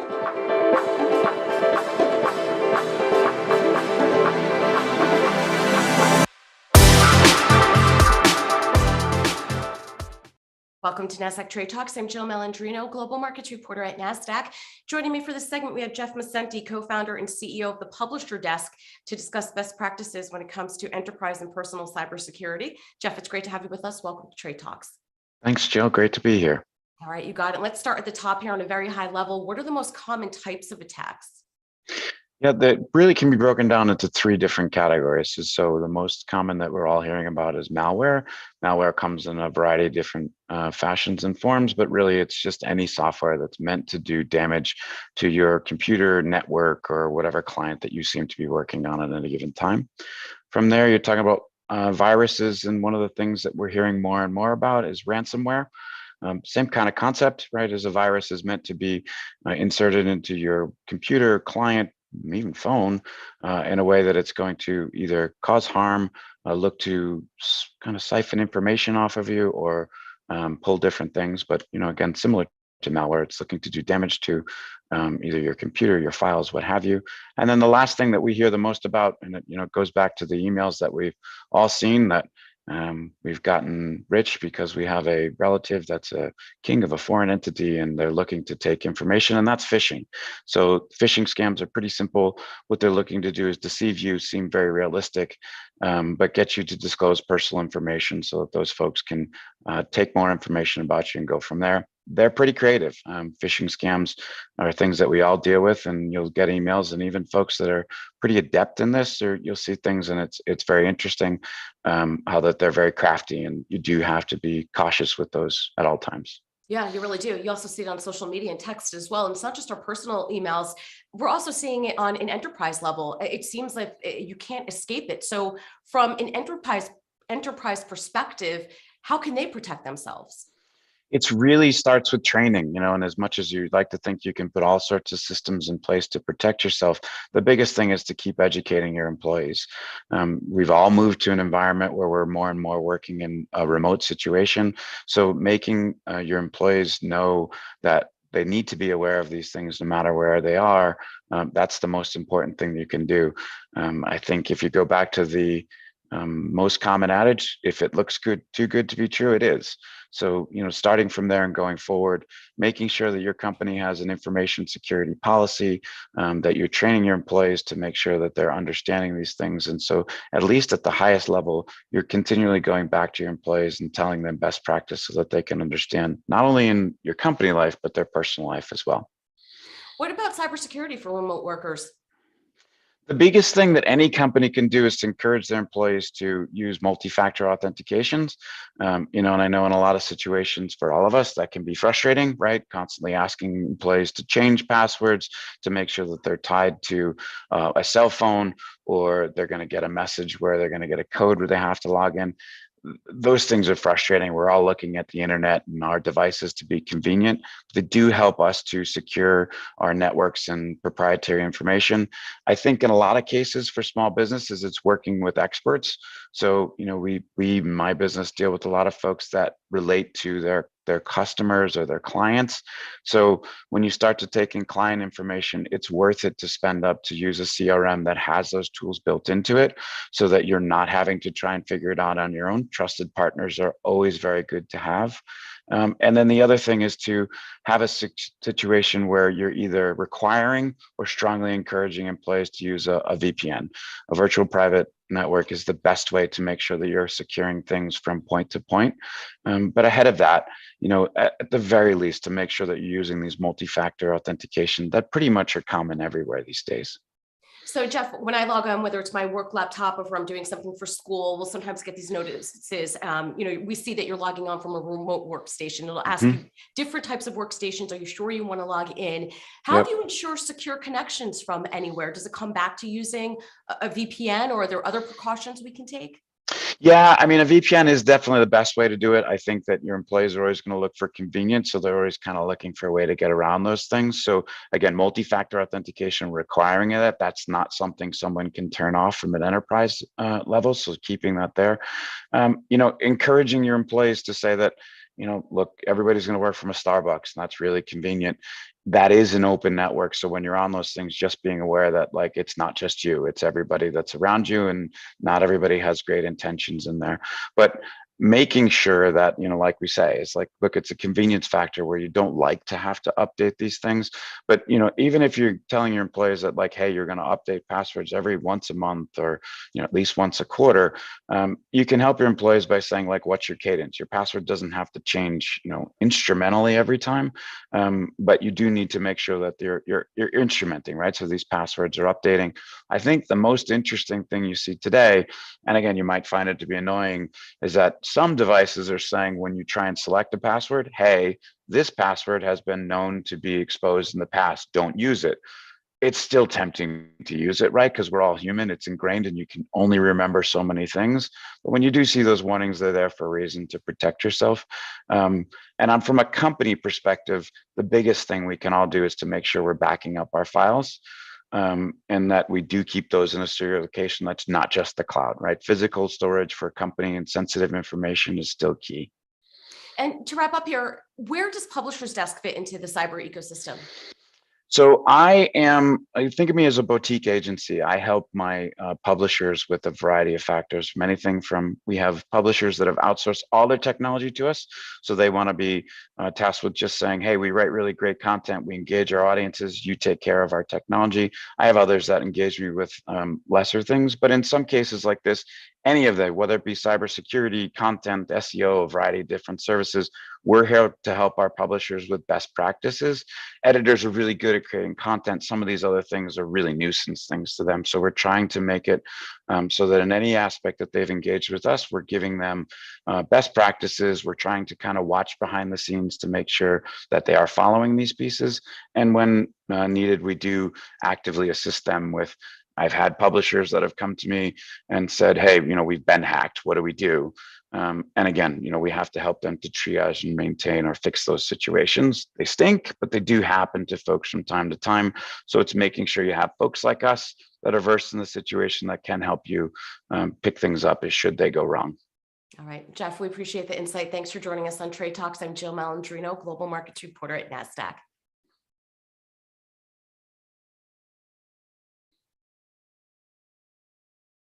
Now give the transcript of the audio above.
Welcome to Nasdaq Trade Talks. I'm Jill Malandrino, Global Markets Reporter at Nasdaq. Joining me for this segment, we have Jeff Misenti, co-founder and CEO of the Publisher Desk, to discuss best practices when it comes to enterprise and personal cybersecurity. Jeff, it's great to have you with us. Welcome to Trade Talks. Thanks, Jill. Great to be here. All right, you got it. Let's start at the top here on a very high level. What are the most common types of attacks? Yeah, that really can be broken down into three different categories. So the most common that we're all hearing about is malware. Malware comes in a variety of different fashions and forms, but really it's just any software that's meant to do damage to your computer, network, or whatever client that you seem to be working on at any given time. From there, you're talking about viruses, and one of the things that we're hearing more and more about is ransomware. Same kind of concept, right? As a virus is meant to be inserted into your computer, client, even phone, in a way that it's going to either cause harm, look to kind of siphon information off of you, or pull different things. But again, similar to malware, it's looking to do damage to either your computer, your files, what have you. And then the last thing that we hear the most about, and it goes back to the emails that we've all seen, that we've gotten rich because we have a relative that's a king of a foreign entity and they're looking to take information, and that's phishing. So phishing scams are pretty simple. What they're looking to do is deceive you, seem very realistic, but get you to disclose personal information so that those folks can take more information about you and go from there. They're pretty creative. Phishing scams are things that we all deal with, and you'll get emails, and even folks that are pretty adept in this, or you'll see things, and it's very interesting how that they're very crafty, and you do have to be cautious with those at all times. Yeah, you really do. You also see it on social media and text as well. And it's not just our personal emails. We're also seeing it on an enterprise level. It seems like you can't escape it. So from an enterprise perspective, how can they protect themselves? It really starts with training, and as much as you'd like to think you can put all sorts of systems in place to protect yourself, the biggest thing is to keep educating your employees. We've all moved to an environment where we're more and more working in a remote situation. So making your employees know that they need to be aware of these things no matter where they are, that's the most important thing you can do. I think if you go back to the most common adage, if it looks good, too good to be true, it is. So, starting from there and going forward, making sure that your company has an information security policy, that you're training your employees to make sure that they're understanding these things. And so at least at the highest level, you're continually going back to your employees and telling them best practice so that they can understand not only in your company life, but their personal life as well. What about cybersecurity for remote workers? The biggest thing that any company can do is to encourage their employees to use multi-factor authentications. And I know in a lot of situations for all of us, that can be frustrating, right? Constantly asking employees to change passwords to make sure that they're tied to a cell phone, or they're going to get a message where they're going to get a code where they have to log in. Those things are frustrating. We're all looking at the internet and our devices to be convenient. They do help us to secure our networks and proprietary information. I think in a lot of cases for small businesses, it's working with experts. So, we in my business deal with a lot of folks that relate to their customers or their clients. So when you start to take in client information, it's worth it to spend up to use a CRM that has those tools built into it, so that you're not having to try and figure it out on your own. Trusted partners are always very good to have. And then the other thing is to have a situation where you're either requiring or strongly encouraging employees to use a VPN. A virtual private network is the best way to make sure that you're securing things from point to point. But ahead of that, at the very least, to make sure that you're using these multi-factor authentication that pretty much are common everywhere these days. So Jeff, when I log on, whether it's my work laptop or if I'm doing something for school, we'll sometimes get these notices. We see that you're logging on from a remote workstation. It'll ask you different types of workstations. Are you sure you want to log in? How do you ensure secure connections from anywhere? Does it come back to using a VPN, or are there other precautions we can take? Yeah, I mean, a VPN is definitely the best way to do it. I think that your employees are always going to look for convenience, so they're always kind of looking for a way to get around those things. So again, multi-factor authentication requiring it, that's not something someone can turn off from an enterprise level. So keeping that there, encouraging your employees to say that, look, everybody's going to work from a Starbucks, and that's really convenient. that is an open network. So when you're on those things, just being aware that like it's not just you, it's everybody that's around you, and not everybody has great intentions in there. But making sure that, like we say, it's like, look, it's a convenience factor where you don't like to have to update these things. But even if you're telling your employees that like, hey, you're going to update passwords every once a month, or at least once a quarter, you can help your employees by saying like, what's your cadence? Your password doesn't have to change instrumentally every time, but you do need to make sure that you're instrumenting, right? So these passwords are updating. I think the most interesting thing you see today, and again, you might find it to be annoying, is that some devices are saying when you try and select a password, hey, this password has been known to be exposed in the past, don't use it. It's still tempting to use it, right? Because we're all human, it's ingrained, and you can only remember so many things. But when you do see those warnings, they're there for a reason, to protect yourself. And from a company perspective, the biggest thing we can all do is to make sure we're backing up our files, and that we do keep those in a secure location that's not just the cloud, right? Physical storage for a company and sensitive information is still key. And to wrap up here, where does Publisher's Desk fit into the cyber ecosystem? So think of me as a boutique agency. I help my publishers with a variety of factors, from anything from, we have publishers that have outsourced all their technology to us. So they want to be tasked with just saying, hey, we write really great content, we engage our audiences, you take care of our technology. I have others that engage me with lesser things, but in some cases like this, any of them, whether it be cybersecurity, content, SEO, a variety of different services, we're here to help our publishers with best practices. Editors are really good at creating content. Some of these other things are really nuisance things to them. So we're trying to make it so that in any aspect that they've engaged with us, we're giving them best practices. We're trying to kind of watch behind the scenes to make sure that they are following these pieces. And when needed, we do actively assist them with, I've had publishers that have come to me and said, hey, we've been hacked. What do we do? And again, we have to help them to triage and maintain or fix those situations. They stink, but they do happen to folks from time to time. So it's making sure you have folks like us that are versed in the situation that can help you pick things up as should they go wrong. All right, Jeff, we appreciate the insight. Thanks for joining us on Trade Talks. I'm Jill Malandrino, Global Markets Reporter at Nasdaq.